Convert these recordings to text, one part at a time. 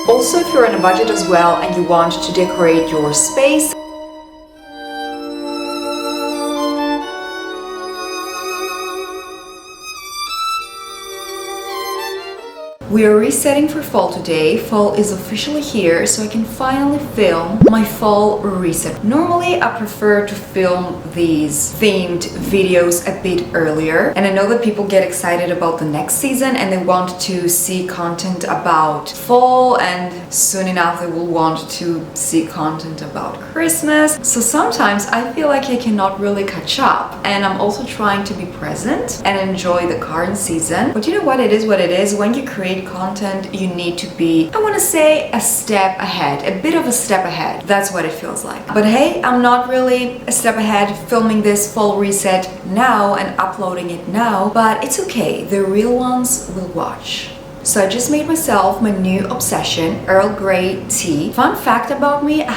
Also, if you're on a budget as well and you want to decorate your space, we are resetting for fall today. Fall is officially here, so I can finally film my fall reset. Normally, I prefer to film these themed videos a bit earlier, and I know that people get excited about the next season and they want to see content about fall, and soon enough they will want to see content about Christmas. So sometimes I feel like I cannot really catch up, and I'm also trying to be present and enjoy the current season. But you know what it is? When you create content, you need to be, I want to say, a step ahead, a bit of a step ahead. That's what it feels like. But hey, I'm not really a step ahead filming this fall reset now and uploading it now, but it's okay. The real ones will watch. So I just made myself my new obsession, Earl Grey tea. Fun fact about me, I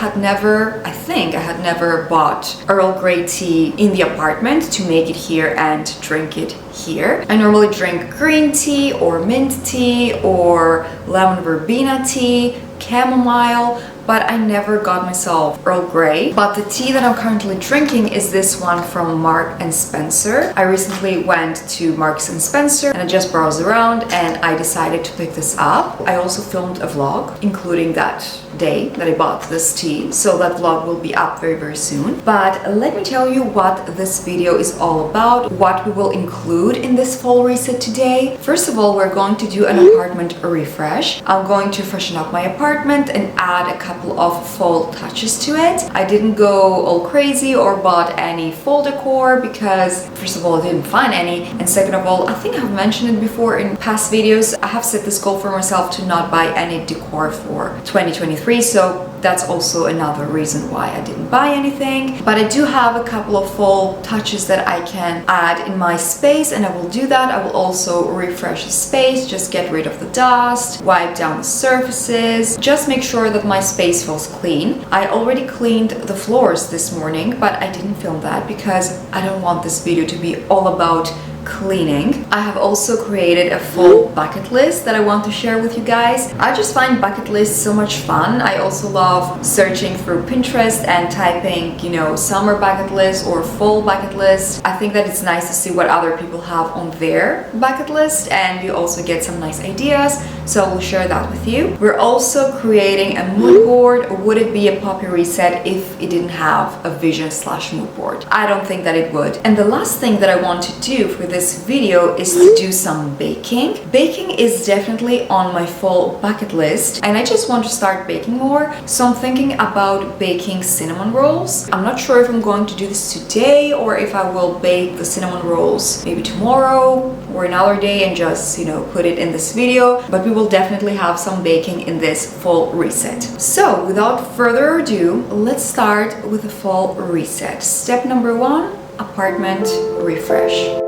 think I had never bought Earl Grey tea in the apartment to make it here and drink it here. I normally drink green tea or mint tea or lemon verbena tea, chamomile, but I never got myself Earl Grey. But the tea that I'm currently drinking is this one from Marks and Spencer. I recently went to Marks and Spencer and I just browsed around and I decided to pick this up. I also filmed a vlog, including that day that I bought this tea, so that vlog will be up very, very soon. But let me tell you what this video is all about, what we will include in this fall reset today. First of all, we're going to do an apartment refresh. I'm going to freshen up my apartment and add a couple of fall touches to it. I didn't go all crazy or bought any fall decor because first of all I didn't find any, and second of all, I think I've mentioned it before in past videos, I have set this goal for myself to not buy any decor for 2023, so that's also another reason why I didn't buy anything. But I do have a couple of fall touches that I can add in my space, and I will do that. I will also refresh the space, just get rid of the dust, wipe down the surfaces, just make sure that my space feels clean. I already cleaned the floors this morning, but I didn't film that because I don't want this video to be all about cleaning. I have also created a full bucket list that I want to share with you guys. I just find bucket lists so much fun. I also love searching through Pinterest and typing, you know, summer bucket list or fall bucket list. I think that it's nice to see what other people have on their bucket list, and you also get some nice ideas, so I will share that with you. We're also creating a mood board. Would it be a poppy reset if it didn't have a vision/mood board? I don't think that it would. And the last thing that I want to do for this video is to do some baking. Baking is definitely on my fall bucket list, and I just want to start baking more, so I'm thinking about baking cinnamon rolls. I'm not sure if I'm going to do this today or if I will bake the cinnamon rolls maybe tomorrow or another day and just, you know, put it in this video, but we will definitely have some baking in this fall reset. So without further ado, let's start with the fall reset. Step number 1, apartment refresh.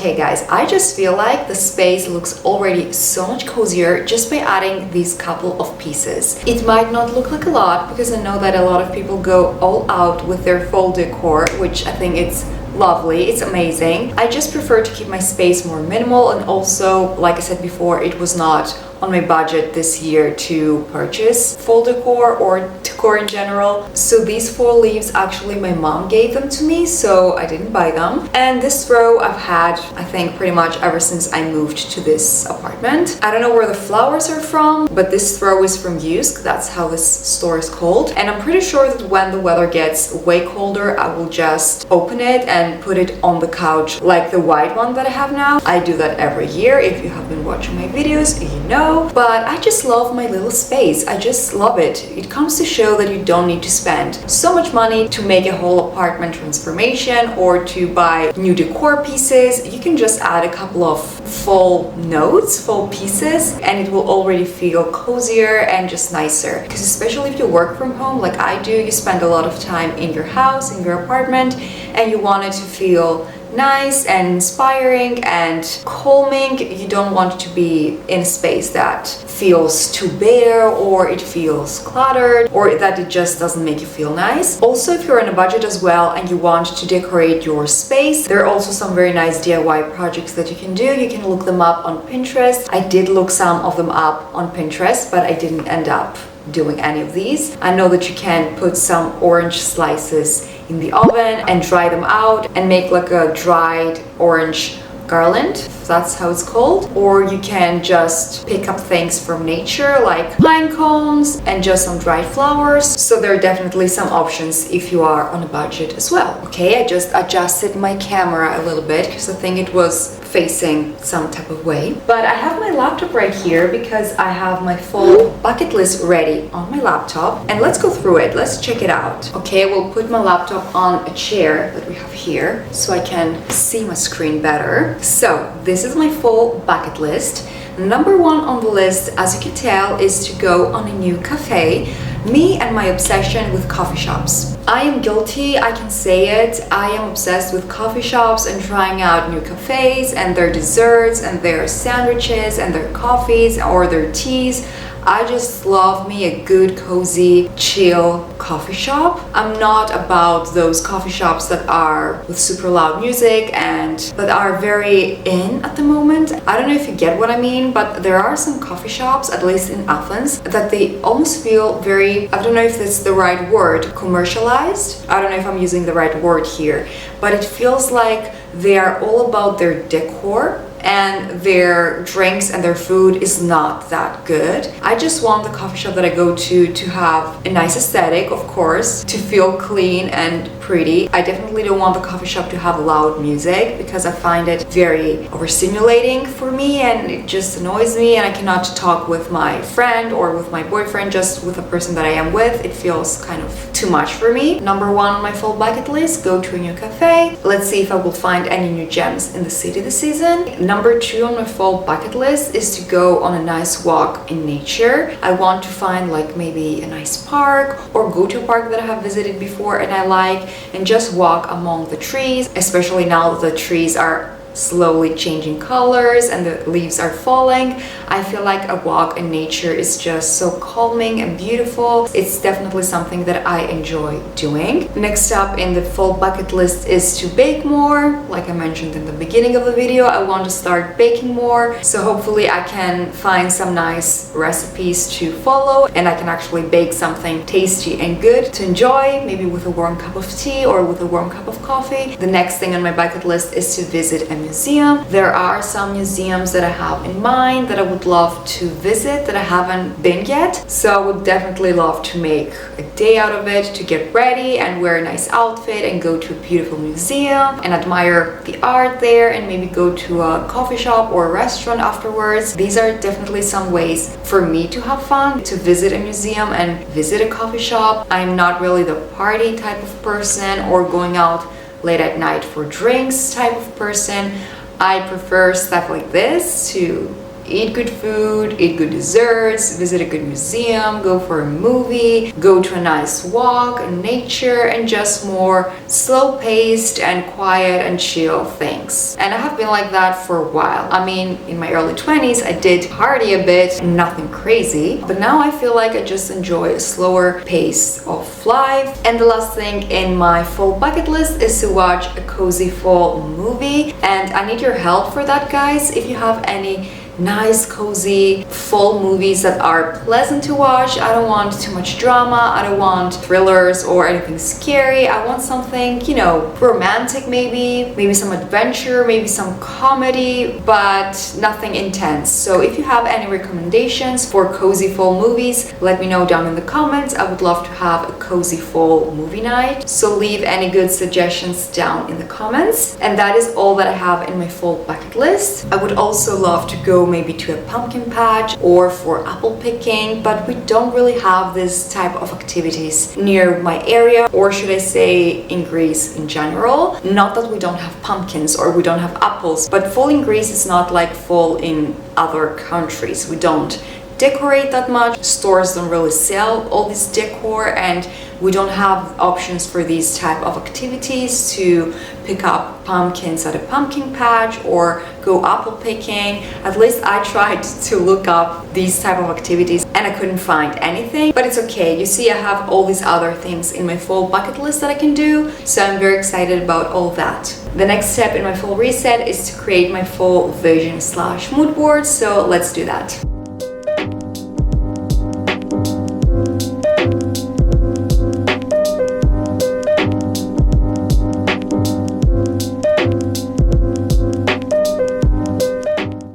Okay guys, I just feel like the space looks already so much cozier just by adding these couple of pieces. It might not look like a lot because I know that a lot of people go all out with their fall decor, which I think it's lovely, it's amazing. I just prefer to keep my space more minimal, and also, like I said before, it was not on my budget this year to purchase fall decor or decor in general. So these 4 leaves, actually my mom gave them to me, so I didn't buy them. And this throw I've had, I think, pretty much ever since I moved to this apartment. I don't know where the flowers are from, but this throw is from Yusk, that's how this store is called. And I'm pretty sure that when the weather gets way colder, I will just open it and put it on the couch like the white one that I have now. I do that every year. If you have been watching my videos, you know. But I just love my little space. I just love it. It comes to show that you don't need to spend so much money to make a whole apartment transformation or to buy new decor pieces. You can just add a couple of fall notes, fall pieces, and it will already feel cozier and just nicer. Because especially if you work from home like I do, you spend a lot of time in your house, in your apartment, and you want it to feel nice and inspiring and calming. You don't want to be in a space that feels too bare, or it feels cluttered, or that it just doesn't make you feel nice. Also, if you're on a budget as well and you want to decorate your space, there are also some very nice DIY projects that you can do. You can look them up on Pinterest. I did look some of them up on Pinterest, but I didn't end up doing any of these. I know that you can put some orange slices in the oven and dry them out and make like a dried orange garland, if that's how it's called. Or you can just pick up things from nature like pine cones and just some dried flowers. So there are definitely some options if you are on a budget as well. Okay, I just adjusted my camera a little bit because I think it was facing some type of way. But I have my laptop right here because I have my full bucket list ready on my laptop, and let's go through it. Let's check it out. Okay, we'll put my laptop on a chair that we have here so I can see my screen better. So this is my full bucket list. Number 1 on the list, as you can tell, is to go on a new cafe. Me and my obsession with coffee shops. I am guilty, I can say it. I am obsessed with coffee shops and trying out new cafes and their desserts and their sandwiches and their coffees or their teas. I just love me a good, cozy, chill coffee shop. I'm not about those coffee shops that are with super loud music and that are very in at the moment. I don't know if you get what I mean, but there are some coffee shops, at least in Athens, that they almost feel very, I don't know if that's the right word, commercialized. I don't know if I'm using the right word here, but it feels like they are all about their decor, and their drinks and their food is not that good. I just want the coffee shop that I go to have a nice aesthetic, of course, to feel clean and pretty. I definitely don't want the coffee shop to have loud music because I find it very overstimulating for me and it just annoys me, and I cannot talk with my friend or with my boyfriend, just with the person that I am with. It feels kind of too much for me. Number 1 on my full bucket list, go to a new cafe. Let's see if I will find any new gems in the city this season. Number 2 on my fall bucket list is to go on a nice walk in nature. I want to find like maybe a nice park or go to a park that I have visited before and I like, and just walk among the trees, especially now that the trees are slowly changing colors and the leaves are falling. I feel like a walk in nature is just so calming and beautiful. It's definitely something that I enjoy doing. Next up in the full bucket list is to bake more. Like I mentioned in the beginning of the video, I want to start baking more. So hopefully I can find some nice recipes to follow and I can actually bake something tasty and good to enjoy, maybe with a warm cup of tea or with a warm cup of coffee. The next thing on my bucket list is to visit a museum. There are some museums that I have in mind that I would love to visit that I haven't been yet. So I would definitely love to make a day out of it, to get ready and wear a nice outfit and go to a beautiful museum and admire the art there and maybe go to a coffee shop or a restaurant afterwards. These are definitely some ways for me to have fun, to visit a museum and visit a coffee shop. I'm not really the party type of person or going out late at night for drinks type of person. I prefer stuff like this to eat good food, eat good desserts, visit a good museum, go for a movie, go to a nice walk in nature, and just more slow-paced and quiet and chill things. And I have been like that for a while. I mean, in my early 20s, I did party a bit, nothing crazy, but now I feel like I just enjoy a slower pace of life. And the last thing in my fall bucket list is to watch a cozy fall movie, and I need your help for that, guys. If you have any nice cozy fall movies that are pleasant to watch. I don't want too much drama, I don't want thrillers or anything scary. I want something, you know, romantic, maybe some adventure, maybe some comedy, but nothing intense. So if you have any recommendations for cozy fall movies, let me know down in the comments. I would love to have a cozy fall movie night, so leave any good suggestions down in the comments. And that is all that I have in my fall bucket list. I would also love to go maybe to a pumpkin patch or for apple picking, but we don't really have this type of activities near my area, or should I say in Greece in general. Not that we don't have pumpkins or we don't have apples, but fall in Greece is not like fall in other countries. We don't decorate that much, stores don't really sell all this decor, and we don't have options for these type of activities to pick up pumpkins at a pumpkin patch or go apple picking. At least I tried to look up these type of activities and I couldn't find anything, but it's okay. You see, I have all these other things in my fall bucket list that I can do, so I'm very excited about all that. The next step in my fall reset is to create my fall vision / mood board, so let's do that.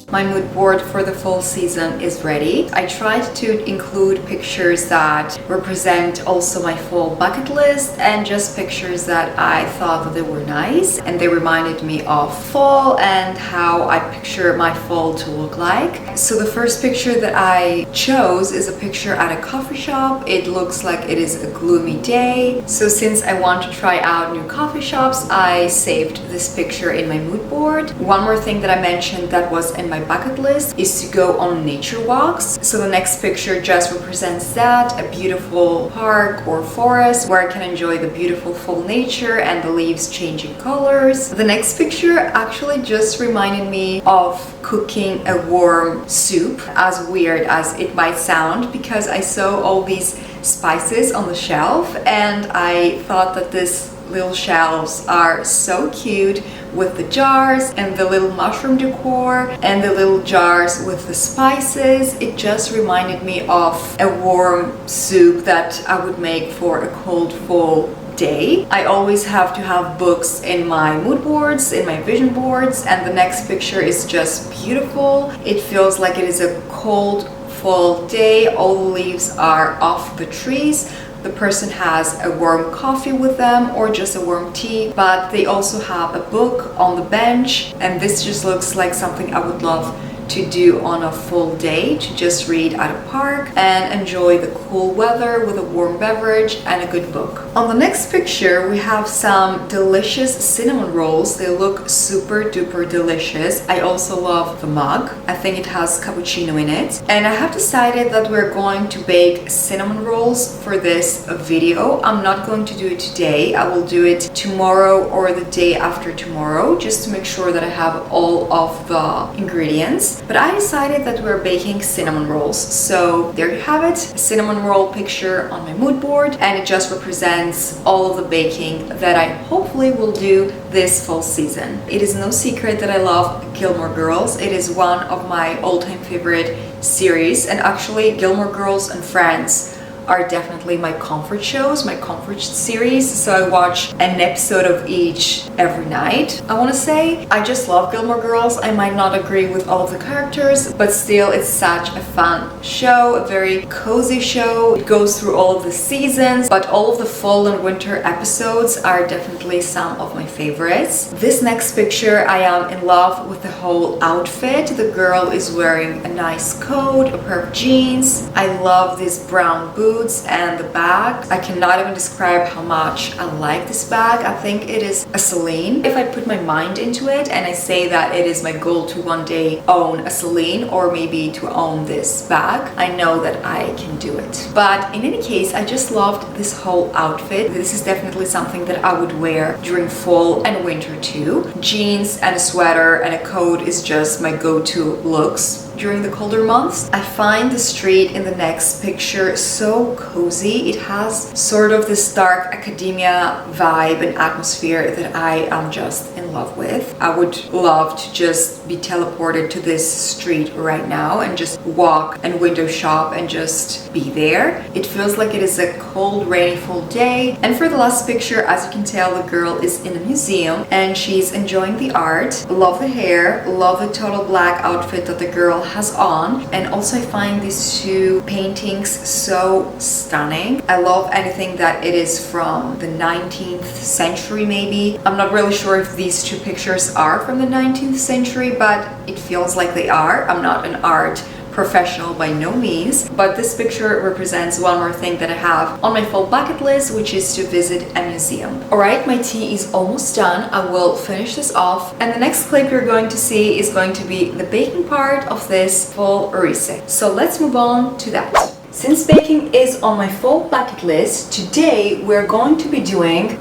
My mood board for the fall season is ready. I tried to include pictures that represent also my fall bucket list and just pictures that I thought that they were nice and they reminded me of fall and how I picture my fall to look like. So the first picture that I chose is a picture at a coffee shop. It looks like it is a gloomy day. So since I want to try out new coffee shops, I saved this picture in my mood board. One more thing that I mentioned that was in my bucket list is to go on nature walks. So the next picture just represents that, a beautiful park or forest where I can enjoy the beautiful fall nature and the leaves changing colors. The next picture actually just reminded me of cooking a warm soup, as weird as it might sound, because I saw all these spices on the shelf and I thought that these little shelves are so cute with the jars and the little mushroom decor and the little jars with the spices. It just reminded me of a warm soup that I would make for a cold fall day. I always have to have books in my mood boards, in my vision boards, and the next picture is just beautiful. It feels like it is a cold fall day. All the leaves are off the trees. The person has a warm coffee with them or just a warm tea, but they also have a book on the bench, and this just looks like something I would love to do on a full day, to just read at a park and enjoy the cool weather with a warm beverage and a good book. On the next picture we have some delicious cinnamon rolls. They look super duper delicious. I also love the mug. I think it has cappuccino in it, and I have decided that we're going to bake cinnamon rolls for this video. I'm not going to do it today. I will do it tomorrow or the day after tomorrow, just to make sure that I have all of the ingredients. But I decided that we're baking cinnamon rolls. So there you have it, a cinnamon roll picture on my mood board, and it just represents all of the baking that I hopefully will do this fall season. It is no secret that I love Gilmore Girls. It is one of my all-time favorite series, and actually Gilmore Girls and Friends are definitely my comfort shows, my comfort series. So I watch an episode of each every night, I want to say. I just love Gilmore Girls. I might not agree with all of the characters, but still it's such a fun show, a very cozy show. It goes through all of the seasons, but all of the fall and winter episodes are definitely some of my favorites. This next picture, I am in love with the whole outfit. The girl is wearing a nice coat, a pair of jeans. I love these brown boots. boots and the bag. I cannot even describe how much I like this bag. I think it is a Celine. If I put my mind into it and I say that it is my goal to one day own a Celine or maybe to own this bag, I know that I can do it. But in any case, I just loved this whole outfit. This is definitely something that I would wear during fall and winter too. Jeans and a sweater and a coat is just my go-to looks during the colder months. I find the street in the next picture so cozy. It has sort of this dark academia vibe and atmosphere that I am just in love with. I would love to just be teleported to this street right now and just walk and window shop and just be there. It feels like it is a cold, rainy, fall day. And for the last picture, as you can tell, the girl is in a museum and she's enjoying the art. Love the hair, love the total black outfit that the girl has on, and also I find these two paintings so stunning. I love anything that it is from the 19th century maybe. I'm not really sure if these two pictures are from the 19th century, but it feels like they are. I'm not an art professional by no means, but this picture represents one more thing that I have on my fall bucket list, which is to visit a museum. Alright, my tea is almost done. I will finish this off, and the next clip you're going to see is going to be the baking part of this fall reset. So let's move on to that. Since baking is on my fall bucket list, today we're going to be doing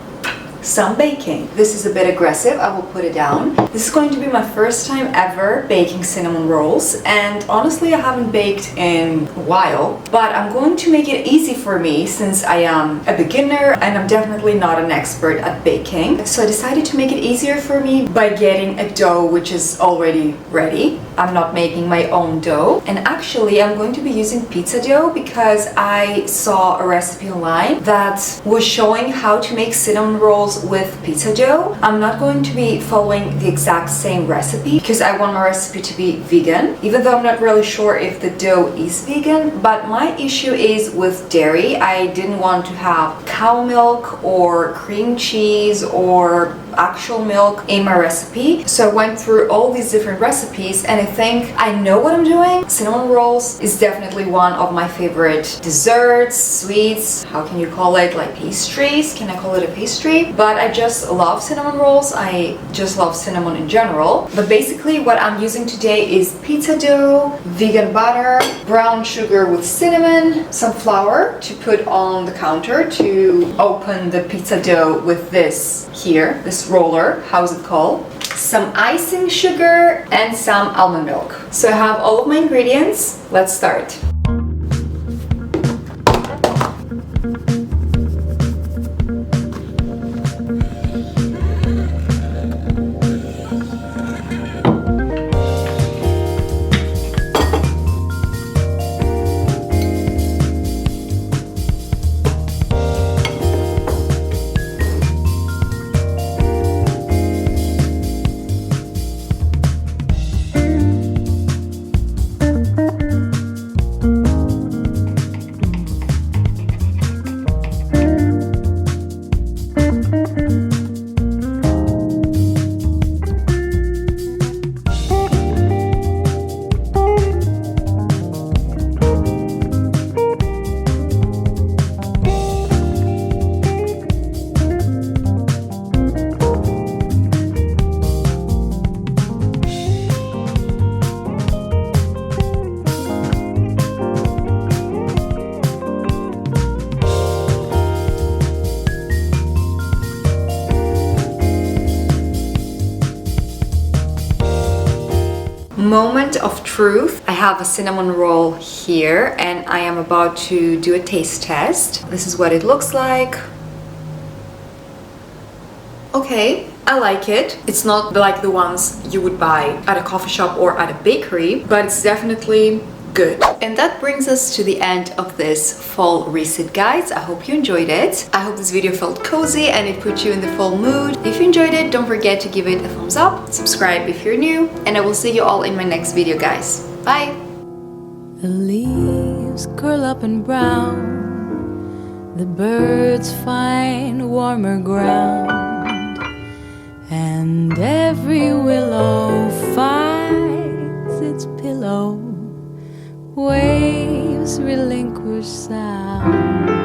some baking. This is a bit aggressive, I will put it down. This is going to be my first time ever baking cinnamon rolls, and honestly I haven't baked in a while, but I'm going to make it easy for me since I am a beginner and I'm definitely not an expert at baking. So I decided to make it easier for me by getting a dough which is already ready. I'm not making my own dough, and actually I'm going to be using pizza dough because I saw a recipe online that was showing how to make cinnamon rolls with pizza dough. I'm not going to be following the exact same recipe because I want my recipe to be vegan, even though I'm not really sure if the dough is vegan, but my issue is with dairy. I didn't want to have cow milk or cream cheese or actual milk in my recipe, so I went through all these different recipes and I think I know what I'm doing. Cinnamon rolls is definitely one of my favorite desserts, sweets, how can you call it, like pastries, can I call it a pastry? But I just love cinnamon rolls. I just love cinnamon in general. But basically what I'm using today is pizza dough, vegan butter, brown sugar with cinnamon, some flour to put on the counter to open the pizza dough with this here, this roller, how's it called? Some icing sugar and some almond milk. So I have all of my ingredients. Let's start. Moment of truth. I have a cinnamon roll here and I am about to do a taste test. This is what it looks like. Okay, I like it. It's not like the ones you would buy at a coffee shop or at a bakery, but it's definitely good. And that brings us to the end of this fall reset, guys. I hope you enjoyed it. I hope this video felt cozy and it put you in the fall mood. If you enjoyed it, don't forget to give it a thumbs up, subscribe if you're new, and I will see you all in my next video, guys. Bye! The leaves curl up and brown, the birds find warmer ground, and every willow finds its pillow. Waves relinquish sound.